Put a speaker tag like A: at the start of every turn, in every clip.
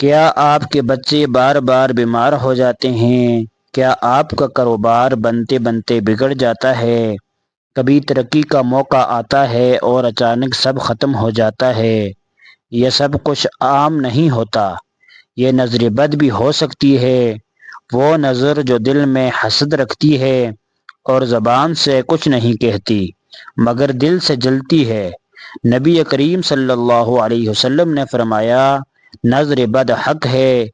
A: کیا آپ کے بچے بار بار بیمار ہو جاتے ہیں؟ کیا آپ کا کاروبار بنتے بنتے بگڑ جاتا ہے؟ کبھی ترقی کا موقع آتا ہے اور اچانک سب ختم ہو جاتا ہے؟ یہ سب کچھ عام نہیں ہوتا، یہ نظر بد بھی ہو سکتی ہے، وہ نظر جو دل میں حسد رکھتی ہے اور زبان سے کچھ نہیں کہتی مگر دل سے جلتی ہے۔ نبی کریم صلی اللہ علیہ وسلم نے فرمایا، نظر بد حق ہے،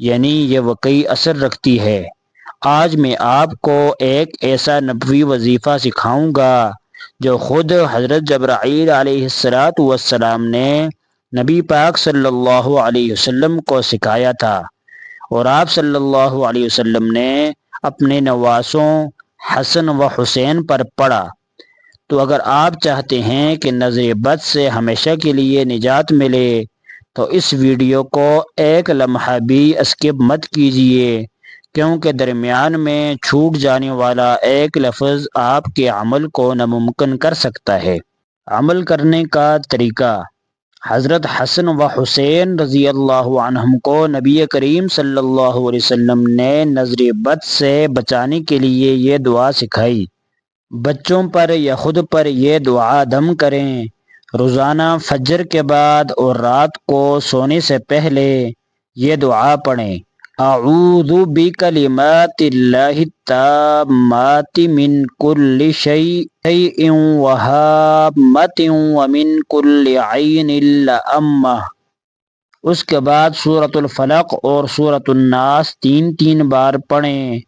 A: یعنی یہ واقعی اثر رکھتی ہے۔ آج میں آپ کو ایک ایسا نبوی وظیفہ سکھاؤں گا جو خود حضرت جبرائیل علیہ السلام نے نبی پاک صلی اللہ علیہ وسلم کو سکھایا تھا، اور آپ صلی اللہ علیہ وسلم نے اپنے نواسوں حسن و حسین پر پڑھا۔ تو اگر آپ چاہتے ہیں کہ نظر بد سے ہمیشہ کے لیے نجات ملے تو اس ویڈیو کو ایک لمحہ بھی اسکپ مت کیجیے، کیونکہ درمیان میں چھوٹ جانے والا ایک لفظ آپ کے عمل کو ناممکن کر سکتا ہے۔ عمل کرنے کا طریقہ: حضرت حسن و حسین رضی اللہ عنہم کو نبی کریم صلی اللہ علیہ وسلم نے نظر بد سے بچانے کے لیے یہ دعا سکھائی۔ بچوں پر یا خود پر یہ دعا دم کریں۔ روزانہ فجر کے بعد اور رات کو سونے سے پہلے یہ دعا پڑھیں: اعوذ بکلمات اللہ التامات من کل شیء وہامۃ ومن کل عین لامہ۔ اس کے بعد سورۃ الفلق اور سورۃ الناس 3 بار پڑھیں۔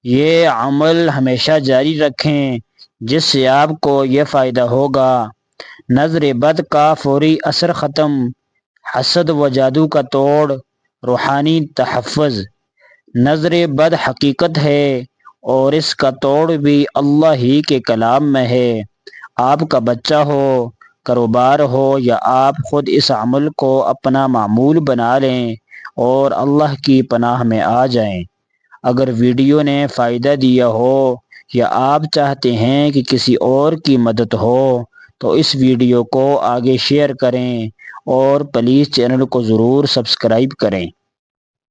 A: یہ عمل ہمیشہ جاری رکھیں، جس سے آپ کو یہ فائدہ ہوگا: نظر بد کا فوری اثر ختم، حسد و جادو کا توڑ، روحانی تحفظ۔ نظر بد حقیقت ہے اور اس کا توڑ بھی اللہ ہی کے کلام میں ہے۔ آپ کا بچہ ہو، کاروبار ہو یا آپ خود اس عمل کو اپنا معمول بنا لیں اور اللہ کی پناہ میں آ جائیں۔ اگر ویڈیو نے فائدہ دیا ہو یا آپ چاہتے ہیں کہ کسی اور کی مدد ہو تو اس ویڈیو کو آگے شیئر کریں اور پلیز چینل کو ضرور سبسکرائب کریں۔